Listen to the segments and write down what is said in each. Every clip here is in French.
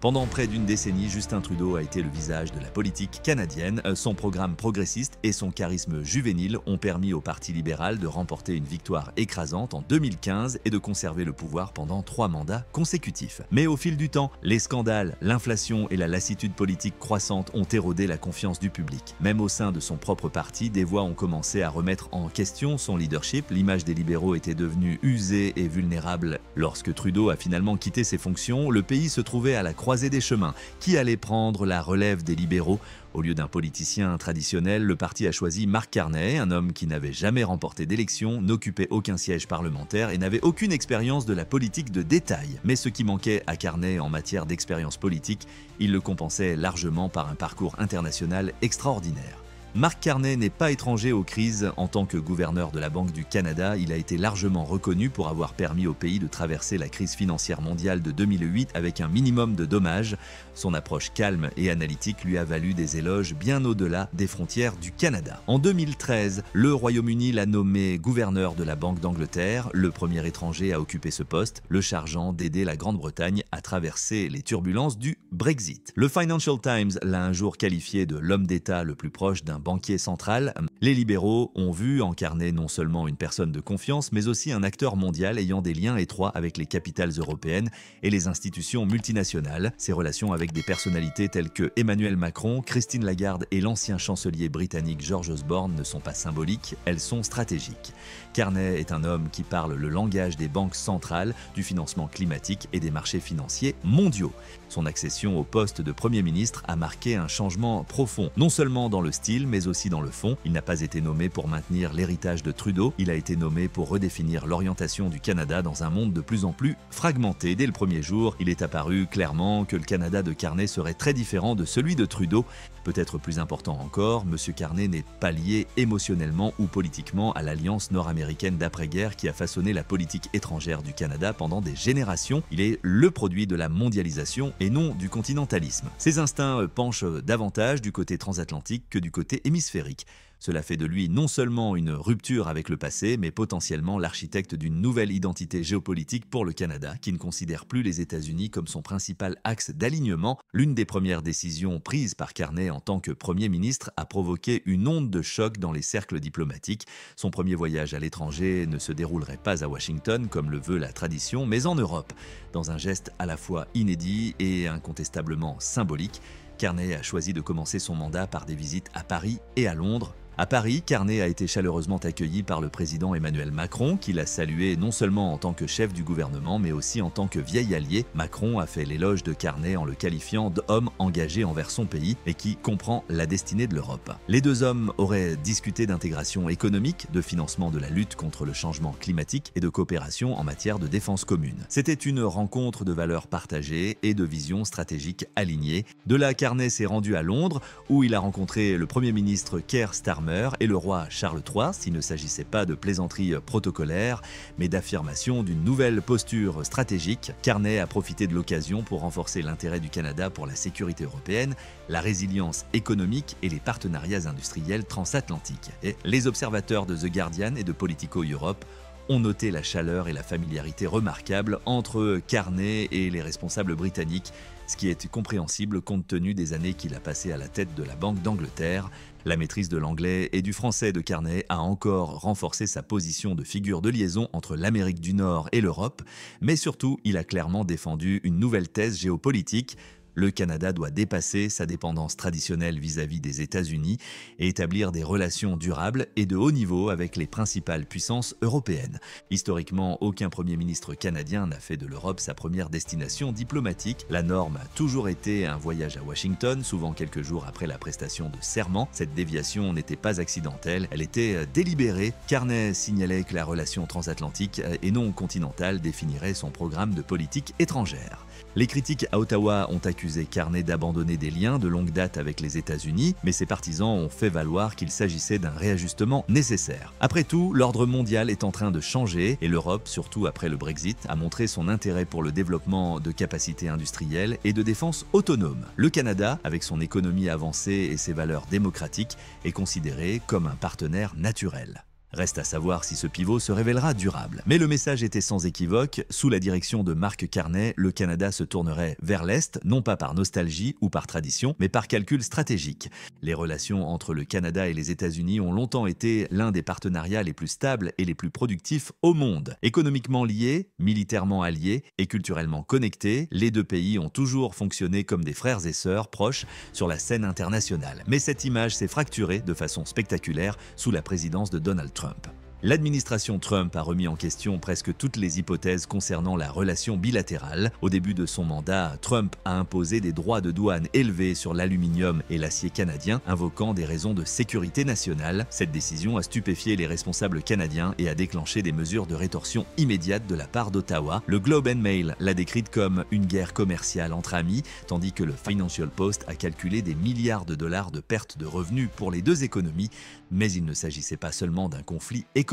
Pendant près d'une décennie, Justin Trudeau a été le visage de la politique canadienne. Son programme progressiste et son charisme juvénile ont permis au Parti libéral de remporter une victoire écrasante en 2015 et de conserver le pouvoir pendant 3 mandats consécutifs. Mais au fil du temps, les scandales, l'inflation et la lassitude politique croissante ont érodé la confiance du public. Même au sein de son propre parti, des voix ont commencé à remettre en question son leadership. L'image des libéraux était devenue usée et vulnérable. Lorsque Trudeau a finalement quitté ses fonctions, le pays se trouvait à la croisée des chemins. Qui allait prendre la relève des libéraux? Au lieu d'un politicien traditionnel, le parti a choisi Mark Carney, un homme qui n'avait jamais remporté d'élection, n'occupait aucun siège parlementaire et n'avait aucune expérience de la politique de détail. Mais ce qui manquait à Carney en matière d'expérience politique, il le compensait largement par un parcours international extraordinaire. Mark Carney n'est pas étranger aux crises. En tant que gouverneur de la Banque du Canada, il a été largement reconnu pour avoir permis au pays de traverser la crise financière mondiale de 2008 avec un minimum de dommages. Son approche calme et analytique lui a valu des éloges bien au-delà des frontières du Canada. En 2013, le Royaume-Uni l'a nommé gouverneur de la Banque d'Angleterre, le premier étranger à occuper ce poste, le chargeant d'aider la Grande-Bretagne à traverser les turbulences du Brexit. Le Financial Times l'a un jour qualifié de l'homme d'État le plus proche d'un banquier central. Les libéraux ont vu en Carney non seulement une personne de confiance, mais aussi un acteur mondial ayant des liens étroits avec les capitales européennes et les institutions multinationales. Ses relations avec des personnalités telles que Emmanuel Macron, Christine Lagarde et l'ancien chancelier britannique George Osborne ne sont pas symboliques, elles sont stratégiques. Carney est un homme qui parle le langage des banques centrales, du financement climatique et des marchés financiers mondiaux. Son accession au poste de Premier ministre a marqué un changement profond, non seulement dans le style, mais aussi dans le fond. Il n'a pas été nommé pour maintenir l'héritage de Trudeau, il a été nommé pour redéfinir l'orientation du Canada dans un monde de plus en plus fragmenté. Dès le premier jour, il est apparu clairement que le Canada de Carney serait très différent de celui de Trudeau. Peut-être plus important encore, M. Carney n'est pas lié émotionnellement ou politiquement à l'alliance nord-américaine d'après-guerre qui a façonné la politique étrangère du Canada pendant des générations. Il est le produit de la mondialisation et non du continentalisme. Ses instincts penchent davantage du côté transatlantique que du côté hémisphérique. Cela fait de lui non seulement une rupture avec le passé, mais potentiellement l'architecte d'une nouvelle identité géopolitique pour le Canada, qui ne considère plus les États-Unis comme son principal axe d'alignement. L'une des premières décisions prises par Carney en tant que Premier ministre a provoqué une onde de choc dans les cercles diplomatiques. Son premier voyage à l'étranger ne se déroulerait pas à Washington, comme le veut la tradition, mais en Europe. Dans un geste à la fois inédit et incontestablement symbolique, Carney a choisi de commencer son mandat par des visites à Paris et à Londres. À Paris, Carney a été chaleureusement accueilli par le président Emmanuel Macron, qui l'a salué non seulement en tant que chef du gouvernement, mais aussi en tant que vieil allié. Macron a fait l'éloge de Carney en le qualifiant d'homme engagé envers son pays et qui comprend la destinée de l'Europe. Les deux hommes auraient discuté d'intégration économique, de financement de la lutte contre le changement climatique et de coopération en matière de défense commune. C'était une rencontre de valeurs partagées et de visions stratégiques alignées. De là, Carney s'est rendu à Londres, où il a rencontré le Premier ministre Keir Starmer et le roi Charles III, s'il ne s'agissait pas de plaisanteries protocolaires, mais d'affirmation d'une nouvelle posture stratégique. Carney a profité de l'occasion pour renforcer l'intérêt du Canada pour la sécurité européenne, la résilience économique et les partenariats industriels transatlantiques. Et les observateurs de The Guardian et de Politico Europe ont noté la chaleur et la familiarité remarquables entre Carney et les responsables britanniques, ce qui est compréhensible compte tenu des années qu'il a passées à la tête de la Banque d'Angleterre. La maîtrise de l'anglais et du français de Carney a encore renforcé sa position de figure de liaison entre l'Amérique du Nord et l'Europe, mais surtout, il a clairement défendu une nouvelle thèse géopolitique. Le Canada doit dépasser sa dépendance traditionnelle vis-à-vis des États-Unis et établir des relations durables et de haut niveau avec les principales puissances européennes. Historiquement, aucun Premier ministre canadien n'a fait de l'Europe sa première destination diplomatique. La norme a toujours été un voyage à Washington, souvent quelques jours après la prestation de serment. Cette déviation n'était pas accidentelle, elle était délibérée. Carney signalait que la relation transatlantique et non continentale définirait son programme de politique étrangère. Les critiques à Ottawa ont accusé Carney d'abandonner des liens de longue date avec les États-Unis, mais ses partisans ont fait valoir qu'il s'agissait d'un réajustement nécessaire. Après tout, l'ordre mondial est en train de changer et l'Europe, surtout après le Brexit, a montré son intérêt pour le développement de capacités industrielles et de défense autonomes. Le Canada, avec son économie avancée et ses valeurs démocratiques, est considéré comme un partenaire naturel. Reste à savoir si ce pivot se révélera durable. Mais le message était sans équivoque, sous la direction de Mark Carney, le Canada se tournerait vers l'Est, non pas par nostalgie ou par tradition, mais par calcul stratégique. Les relations entre le Canada et les États-Unis ont longtemps été l'un des partenariats les plus stables et les plus productifs au monde. Économiquement liés, militairement alliés et culturellement connectés, les deux pays ont toujours fonctionné comme des frères et sœurs proches sur la scène internationale. Mais cette image s'est fracturée de façon spectaculaire sous la présidence de Donald Trump. L'administration Trump a remis en question presque toutes les hypothèses concernant la relation bilatérale. Au début de son mandat, Trump a imposé des droits de douane élevés sur l'aluminium et l'acier canadien, invoquant des raisons de sécurité nationale. Cette décision a stupéfié les responsables canadiens et a déclenché des mesures de rétorsion immédiates de la part d'Ottawa. Le Globe and Mail l'a décrite comme une guerre commerciale entre amis, tandis que le Financial Post a calculé des milliards de dollars de pertes de revenus pour les deux économies. Mais il ne s'agissait pas seulement d'un conflit économique.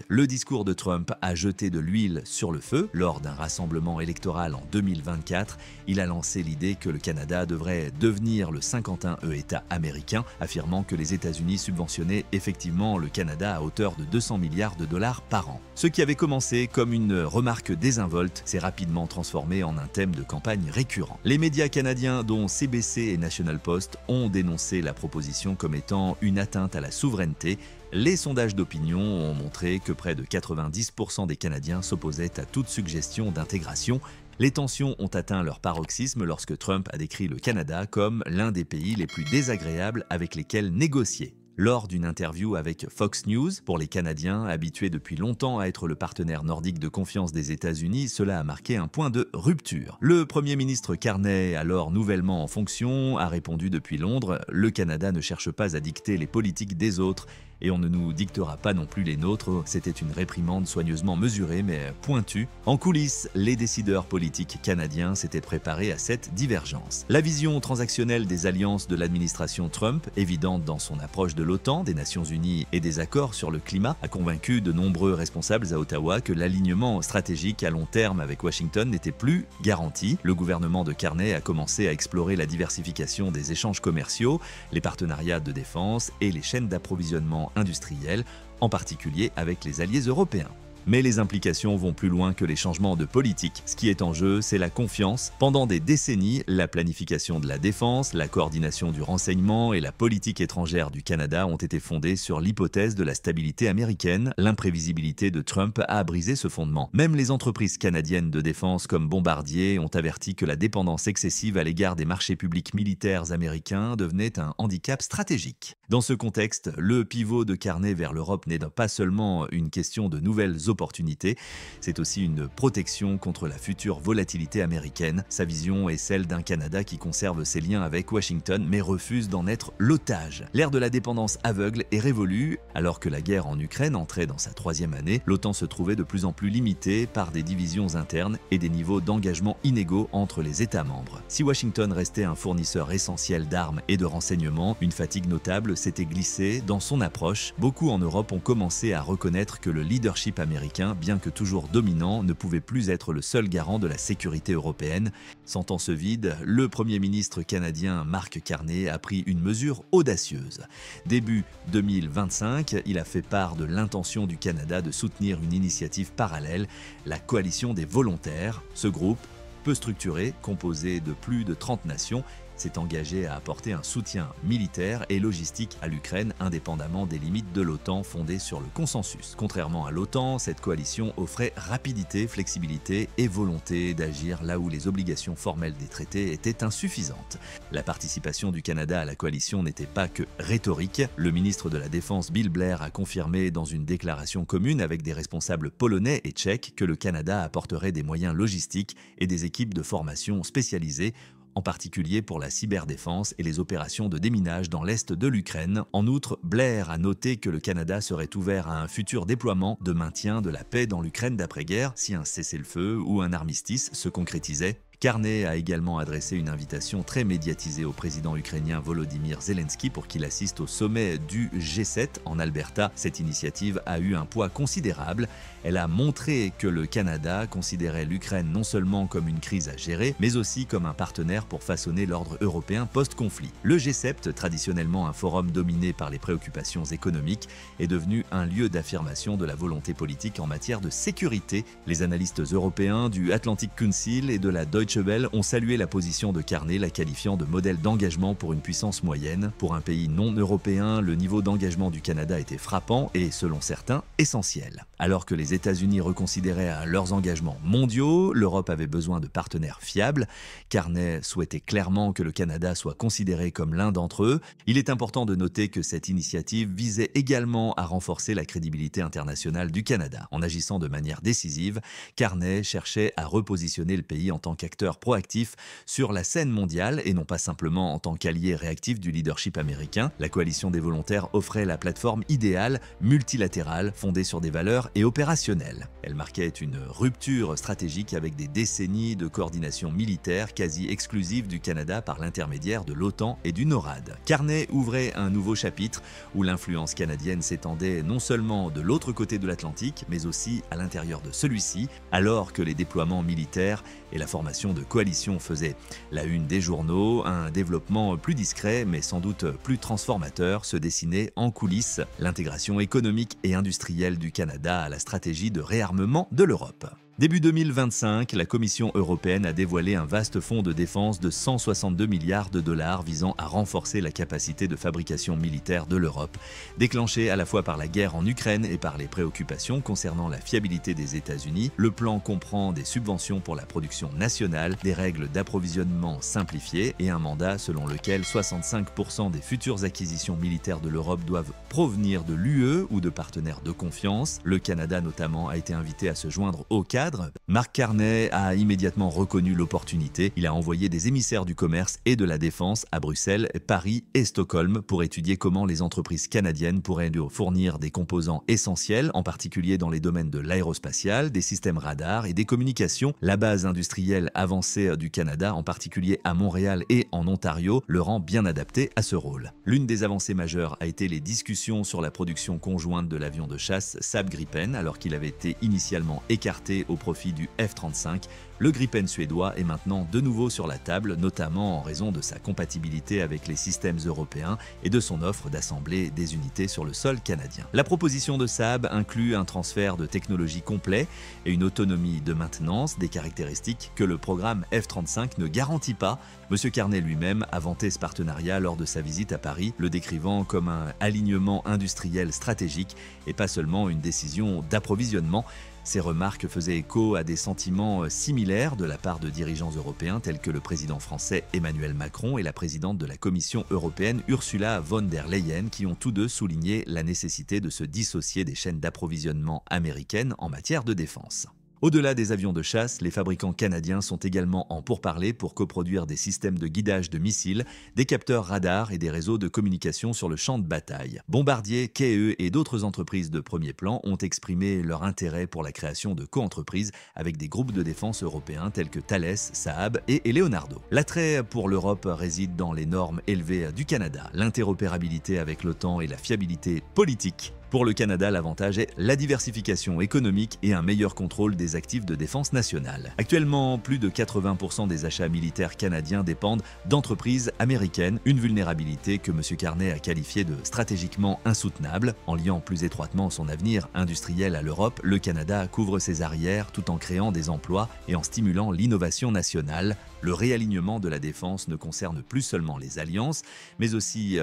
Le discours de Trump a jeté de l'huile sur le feu. Lors d'un rassemblement électoral en 2024, il a lancé l'idée que le Canada devrait devenir le 51e État américain, affirmant que les États-Unis subventionnaient effectivement le Canada à hauteur de 200 milliards de dollars par an. Ce qui avait commencé comme une remarque désinvolte s'est rapidement transformé en un thème de campagne récurrent. Les médias canadiens, dont CBC et National Post, ont dénoncé la proposition comme étant une atteinte à la souveraineté. Les sondages d'opinion ont montré que près de 90% des Canadiens s'opposaient à toute suggestion d'intégration. Les tensions ont atteint leur paroxysme lorsque Trump a décrit le Canada comme l'un des pays les plus désagréables avec lesquels négocier. Lors d'une interview avec Fox News, pour les Canadiens, habitués depuis longtemps à être le partenaire nordique de confiance des États-Unis, cela a marqué un point de rupture. Le Premier ministre Carney, alors nouvellement en fonction, a répondu depuis Londres « Le Canada ne cherche pas à dicter les politiques des autres et on ne nous dictera pas non plus les nôtres ». C'était une réprimande soigneusement mesurée mais pointue. En coulisses, les décideurs politiques canadiens s'étaient préparés à cette divergence. La vision transactionnelle des alliances de l'administration Trump, évidente dans son approche de l'OTAN, des Nations Unies et des accords sur le climat, a convaincu de nombreux responsables à Ottawa que l'alignement stratégique à long terme avec Washington n'était plus garanti. Le gouvernement de Carney a commencé à explorer la diversification des échanges commerciaux, les partenariats de défense et les chaînes d'approvisionnement industriels, en particulier avec les alliés européens. Mais les implications vont plus loin que les changements de politique. Ce qui est en jeu, c'est la confiance. Pendant des décennies, la planification de la défense, la coordination du renseignement et la politique étrangère du Canada ont été fondées sur l'hypothèse de la stabilité américaine. L'imprévisibilité de Trump a brisé ce fondement. Même les entreprises canadiennes de défense comme Bombardier ont averti que la dépendance excessive à l'égard des marchés publics militaires américains devenait un handicap stratégique. Dans ce contexte, le pivot de Carney vers l'Europe n'est pas seulement une question de nouvelles opportunités, c'est aussi une protection contre la future volatilité américaine. Sa vision est celle d'un Canada qui conserve ses liens avec Washington mais refuse d'en être l'otage. L'ère de la dépendance aveugle est révolue. Alors que la guerre en Ukraine entrait dans sa 3e année, l'OTAN se trouvait de plus en plus limitée par des divisions internes et des niveaux d'engagement inégaux entre les États membres. Si Washington restait un fournisseur essentiel d'armes et de renseignements, une fatigue notable s'était glissée dans son approche. Beaucoup en Europe ont commencé à reconnaître que le leadership américain, bien que toujours dominant, ne pouvait plus être le seul garant de la sécurité européenne. Sentant ce vide, le Premier ministre canadien Mark Carney a pris une mesure audacieuse. Début 2025, il a fait part de l'intention du Canada de soutenir une initiative parallèle, la Coalition des volontaires. Ce groupe, peu structuré, composé de plus de 30 nations, s'est engagé à apporter un soutien militaire et logistique à l'Ukraine indépendamment des limites de l'OTAN fondées sur le consensus. Contrairement à l'OTAN, cette coalition offrait rapidité, flexibilité et volonté d'agir là où les obligations formelles des traités étaient insuffisantes. La participation du Canada à la coalition n'était pas que rhétorique. Le ministre de la Défense Bill Blair a confirmé dans une déclaration commune avec des responsables polonais et tchèques que le Canada apporterait des moyens logistiques et des équipes de formation spécialisées, en particulier pour la cyberdéfense et les opérations de déminage dans l'est de l'Ukraine. En outre, Blair a noté que le Canada serait ouvert à un futur déploiement de maintien de la paix dans l'Ukraine d'après-guerre si un cessez-le-feu ou un armistice se concrétisait. Carney a également adressé une invitation très médiatisée au président ukrainien Volodymyr Zelensky pour qu'il assiste au sommet du G7 en Alberta. Cette initiative a eu un poids considérable. Elle a montré que le Canada considérait l'Ukraine non seulement comme une crise à gérer, mais aussi comme un partenaire pour façonner l'ordre européen post-conflit. Le G7, traditionnellement un forum dominé par les préoccupations économiques, est devenu un lieu d'affirmation de la volonté politique en matière de sécurité. Les analystes européens du Atlantic Council et de la Deutsche Welle ont salué la position de Carney, la qualifiant de modèle d'engagement pour une puissance moyenne. Pour un pays non européen, le niveau d'engagement du Canada était frappant et, selon certains, essentiel. Alors que les États-Unis reconsidéraient leurs engagements mondiaux, l'Europe avait besoin de partenaires fiables. Carney souhaitait clairement que le Canada soit considéré comme l'un d'entre eux. Il est important de noter que cette initiative visait également à renforcer la crédibilité internationale du Canada. En agissant de manière décisive, Carney cherchait à repositionner le pays en tant qu'acteur proactif sur la scène mondiale et non pas simplement en tant qu'allié réactif du leadership américain. La coalition des volontaires offrait la plateforme idéale, multilatérale, fondée sur des valeurs et opérationnelle. Elle marquait une rupture stratégique avec des décennies de coordination militaire quasi exclusive du Canada par l'intermédiaire de l'OTAN et du NORAD. Carney ouvrait un nouveau chapitre où l'influence canadienne s'étendait non seulement de l'autre côté de l'Atlantique, mais aussi à l'intérieur de celui-ci, alors que les déploiements militaires et la formation de coalition faisaient la une des journaux. Un développement plus discret, mais sans doute plus transformateur, se dessinait en coulisses: l'intégration économique et industrielle du Canada à la stratégie de réarmement de l'Europe. Début 2025, la Commission européenne a dévoilé un vaste fonds de défense de 162 milliards de dollars visant à renforcer la capacité de fabrication militaire de l'Europe. Déclenché à la fois par la guerre en Ukraine et par les préoccupations concernant la fiabilité des États-Unis, le plan comprend des subventions pour la production nationale, des règles d'approvisionnement simplifiées et un mandat selon lequel 65% des futures acquisitions militaires de l'Europe doivent provenir de l'UE ou de partenaires de confiance. Le Canada notamment a été invité à se joindre au cadre. Mark Carney a immédiatement reconnu l'opportunité. Il a envoyé des émissaires du commerce et de la défense à Bruxelles, Paris et Stockholm pour étudier comment les entreprises canadiennes pourraient lui fournir des composants essentiels, en particulier dans les domaines de l'aérospatial, des systèmes radars et des communications. La base industrielle avancée du Canada, en particulier à Montréal et en Ontario, le rend bien adapté à ce rôle. L'une des avancées majeures a été les discussions sur la production conjointe de l'avion de chasse Saab Gripen, alors qu'il avait été initialement écarté au profit du F-35. Le Gripen suédois est maintenant de nouveau sur la table, notamment en raison de sa compatibilité avec les systèmes européens et de son offre d'assembler des unités sur le sol canadien. La proposition de Saab inclut un transfert de technologie complet et une autonomie de maintenance, des caractéristiques que le programme F-35 ne garantit pas. Monsieur Carney lui-même a vanté ce partenariat lors de sa visite à Paris, le décrivant comme un alignement industriel stratégique et pas seulement une décision d'approvisionnement. Ces remarques faisaient écho à des sentiments similaires de la part de dirigeants européens tels que le président français Emmanuel Macron et la présidente de la Commission européenne Ursula von der Leyen, qui ont tous deux souligné la nécessité de se dissocier des chaînes d'approvisionnement américaines en matière de défense. Au-delà des avions de chasse, les fabricants canadiens sont également en pourparlers pour coproduire des systèmes de guidage de missiles, des capteurs radars et des réseaux de communication sur le champ de bataille. Bombardier, KE et d'autres entreprises de premier plan ont exprimé leur intérêt pour la création de co-entreprises avec des groupes de défense européens tels que Thales, Saab et Leonardo. L'attrait pour l'Europe réside dans les normes élevées du Canada, l'interopérabilité avec l'OTAN et la fiabilité politique. Pour le Canada, l'avantage est la diversification économique et un meilleur contrôle des actifs de défense nationale. Actuellement, plus de 80% des achats militaires canadiens dépendent d'entreprises américaines, une vulnérabilité que M. Carney a qualifiée de stratégiquement insoutenable. En liant plus étroitement son avenir industriel à l'Europe, le Canada couvre ses arrières tout en créant des emplois et en stimulant l'innovation nationale. Le réalignement de la défense ne concerne plus seulement les alliances, mais aussi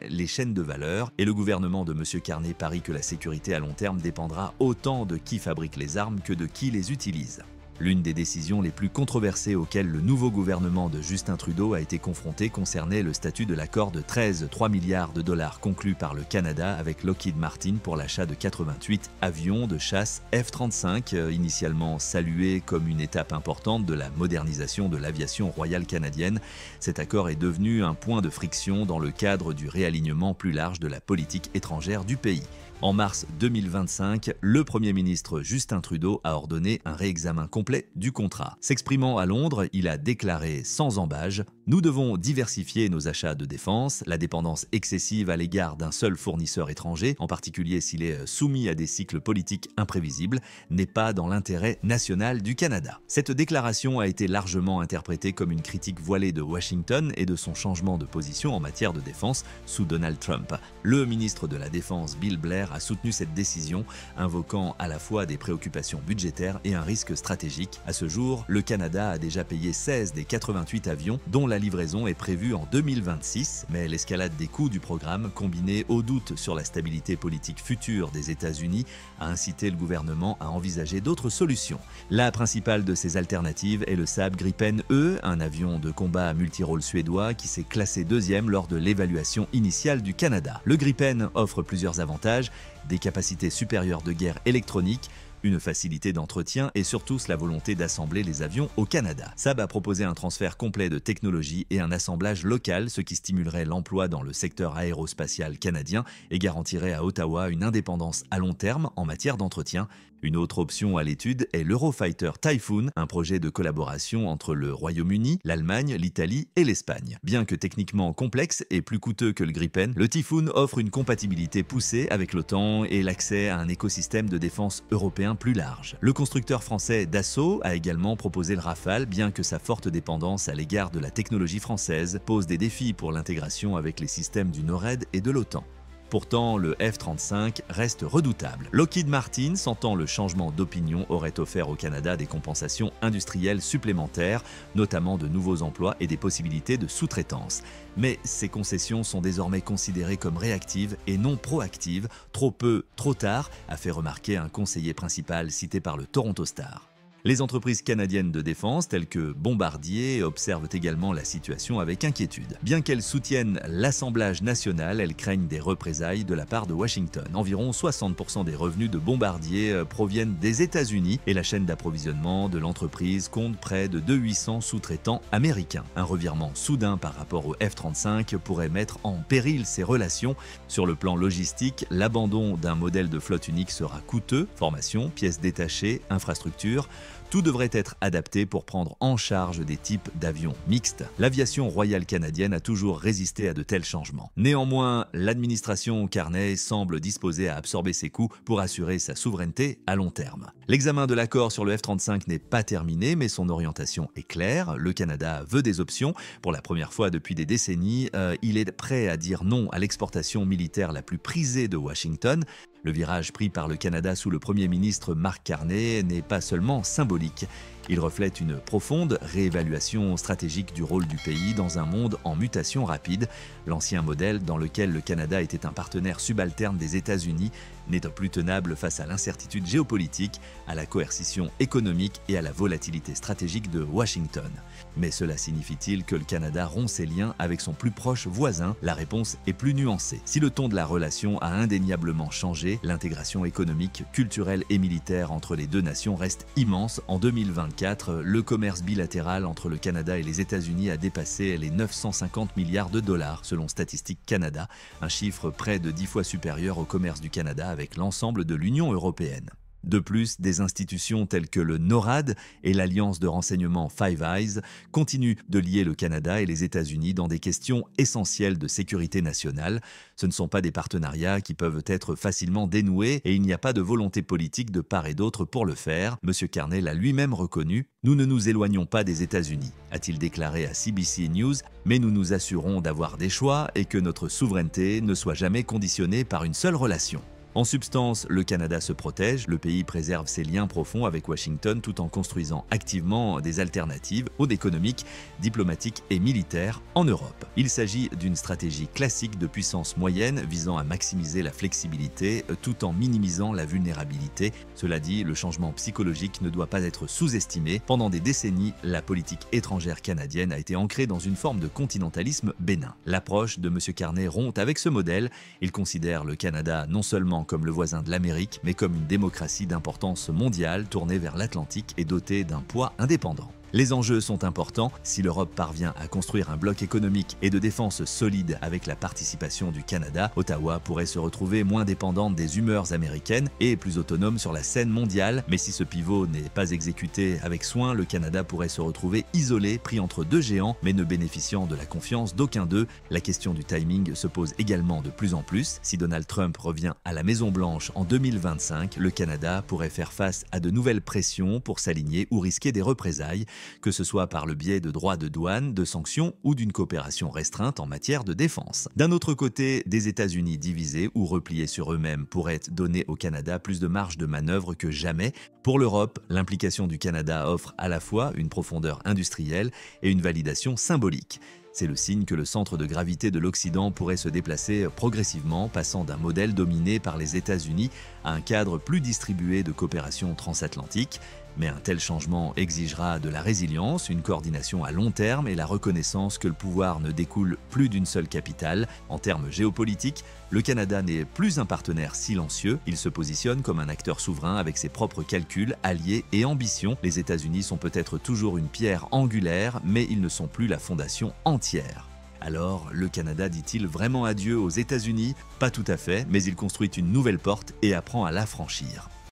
les chaînes de valeur. Et le gouvernement de M. Carney parie que la sécurité à long terme dépendra autant de qui fabrique les armes que de qui les utilise. L'une des décisions les plus controversées auxquelles le nouveau gouvernement de Justin Trudeau a été confronté concernait le statut de l'accord de 13,3 milliards de dollars conclu par le Canada avec Lockheed Martin pour l'achat de 88 avions de chasse F-35, initialement salué comme une étape importante de la modernisation de l'aviation royale canadienne. Cet accord est devenu un point de friction dans le cadre du réalignement plus large de la politique étrangère du pays. En mars 2025, le Premier ministre Justin Trudeau a ordonné un réexamen complet du contrat. S'exprimant à Londres, il a déclaré sans ambages « Nous devons diversifier nos achats de défense. La dépendance excessive à l'égard d'un seul fournisseur étranger, en particulier s'il est soumis à des cycles politiques imprévisibles, n'est pas dans l'intérêt national du Canada. » Cette déclaration a été largement interprétée comme une critique voilée de Washington et de son changement de position en matière de défense sous Donald Trump. Le ministre de la Défense, Bill Blair, a soutenu cette décision, invoquant à la fois des préoccupations budgétaires et un risque stratégique. À ce jour, le Canada a déjà payé 16 des 88 avions, dont la livraison est prévue en 2026, mais l'escalade des coûts du programme, combinée au doute sur la stabilité politique future des États-Unis, a incité le gouvernement à envisager d'autres solutions. La principale de ces alternatives est le Saab Gripen E, un avion de combat multirôle suédois qui s'est classé deuxième lors de l'évaluation initiale du Canada. Le Gripen offre plusieurs avantages, des capacités supérieures de guerre électronique, une facilité d'entretien et surtout la volonté d'assembler les avions au Canada. Saab a proposé un transfert complet de technologie et un assemblage local, ce qui stimulerait l'emploi dans le secteur aérospatial canadien et garantirait à Ottawa une indépendance à long terme en matière d'entretien. Une autre option à l'étude est l'Eurofighter Typhoon, un projet de collaboration entre le Royaume-Uni, l'Allemagne, l'Italie et l'Espagne. Bien que techniquement complexe et plus coûteux que le Gripen, le Typhoon offre une compatibilité poussée avec l'OTAN et l'accès à un écosystème de défense européen plus large. Le constructeur français Dassault a également proposé le Rafale, bien que sa forte dépendance à l'égard de la technologie française pose des défis pour l'intégration avec les systèmes du NORAD et de l'OTAN. Pourtant, le F-35 reste redoutable. Lockheed Martin, sentant le changement d'opinion, aurait offert au Canada des compensations industrielles supplémentaires, notamment de nouveaux emplois et des possibilités de sous-traitance. Mais ces concessions sont désormais considérées comme réactives et non proactives, trop peu, trop tard, a fait remarquer un conseiller principal cité par le Toronto Star. Les entreprises canadiennes de défense, telles que Bombardier, observent également la situation avec inquiétude. Bien qu'elles soutiennent l'assemblage national, elles craignent des représailles de la part de Washington. Environ 60% des revenus de Bombardier proviennent des États-Unis et la chaîne d'approvisionnement de l'entreprise compte près de 800 sous-traitants américains. Un revirement soudain par rapport au F-35 pourrait mettre en péril ces relations. Sur le plan logistique, l'abandon d'un modèle de flotte unique sera coûteux, formation, pièces détachées, infrastructures. Tout devrait être adapté pour prendre en charge des types d'avions mixtes. L'aviation royale canadienne a toujours résisté à de tels changements. Néanmoins, l'administration Carney semble disposée à absorber ces coûts pour assurer sa souveraineté à long terme. L'examen de l'accord sur le F-35 n'est pas terminé, mais son orientation est claire. Le Canada veut des options. Pour la première fois depuis des décennies, il est prêt à dire non à l'exportation militaire la plus prisée de Washington. Le virage pris par le Canada sous le Premier ministre Mark Carney n'est pas seulement symbolique. Il reflète une profonde réévaluation stratégique du rôle du pays dans un monde en mutation rapide. L'ancien modèle dans lequel le Canada était un partenaire subalterne des États-Unis n'est plus tenable face à l'incertitude géopolitique, à la coercition économique et à la volatilité stratégique de Washington. Mais cela signifie-t-il que le Canada rompt ses liens avec son plus proche voisin? La réponse est plus nuancée. Si le ton de la relation a indéniablement changé, l'intégration économique, culturelle et militaire entre les deux nations reste immense. En 2024, le commerce bilatéral entre le Canada et les États-Unis a dépassé les 950 milliards de dollars, selon Statistique Canada, un chiffre près de 10 fois supérieur au commerce du Canada avec l'ensemble de l'Union européenne. De plus, des institutions telles que le NORAD et l'alliance de renseignement Five Eyes continuent de lier le Canada et les États-Unis dans des questions essentielles de sécurité nationale. Ce ne sont pas des partenariats qui peuvent être facilement dénoués et il n'y a pas de volonté politique de part et d'autre pour le faire. M. Carney l'a lui-même reconnu. « Nous ne nous éloignons pas des États-Unis », a-t-il déclaré à CBC News, mais nous nous assurons d'avoir des choix et que notre souveraineté ne soit jamais conditionnée par une seule relation. En substance, le Canada se protège, le pays préserve ses liens profonds avec Washington tout en construisant activement des alternatives aux économiques, diplomatiques et militaires en Europe. Il s'agit d'une stratégie classique de puissance moyenne visant à maximiser la flexibilité tout en minimisant la vulnérabilité. Cela dit, le changement psychologique ne doit pas être sous-estimé. Pendant des décennies, la politique étrangère canadienne a été ancrée dans une forme de continentalisme bénin. L'approche de M. Carney rompt avec ce modèle. Il considère le Canada non seulement comme le voisin de l'Amérique, mais comme une démocratie d'importance mondiale tournée vers l'Atlantique et dotée d'un poids indépendant. Les enjeux sont importants. Si l'Europe parvient à construire un bloc économique et de défense solide avec la participation du Canada, Ottawa pourrait se retrouver moins dépendante des humeurs américaines et plus autonome sur la scène mondiale. Mais si ce pivot n'est pas exécuté avec soin, le Canada pourrait se retrouver isolé, pris entre deux géants, mais ne bénéficiant de la confiance d'aucun d'eux. La question du timing se pose également de plus en plus. Si Donald Trump revient à la Maison-Blanche en 2025, le Canada pourrait faire face à de nouvelles pressions pour s'aligner ou risquer des représailles, que ce soit par le biais de droits de douane, de sanctions ou d'une coopération restreinte en matière de défense. D'un autre côté, des États-Unis divisés ou repliés sur eux-mêmes pourraient donner au Canada plus de marge de manœuvre que jamais. Pour l'Europe, l'implication du Canada offre à la fois une profondeur industrielle et une validation symbolique. C'est le signe que le centre de gravité de l'Occident pourrait se déplacer progressivement, passant d'un modèle dominé par les États-Unis à un cadre plus distribué de coopération transatlantique. Mais un tel changement exigera de la résilience, une coordination à long terme et la reconnaissance que le pouvoir ne découle plus d'une seule capitale. En termes géopolitiques, le Canada n'est plus un partenaire silencieux, il se positionne comme un acteur souverain avec ses propres calculs, alliés et ambitions. Les États-Unis sont peut-être toujours une pierre angulaire, mais ils ne sont plus la fondation entière. Alors, le Canada dit-il vraiment adieu aux États-Unis? Pas tout à fait, mais il construit une nouvelle porte et apprend à la franchir.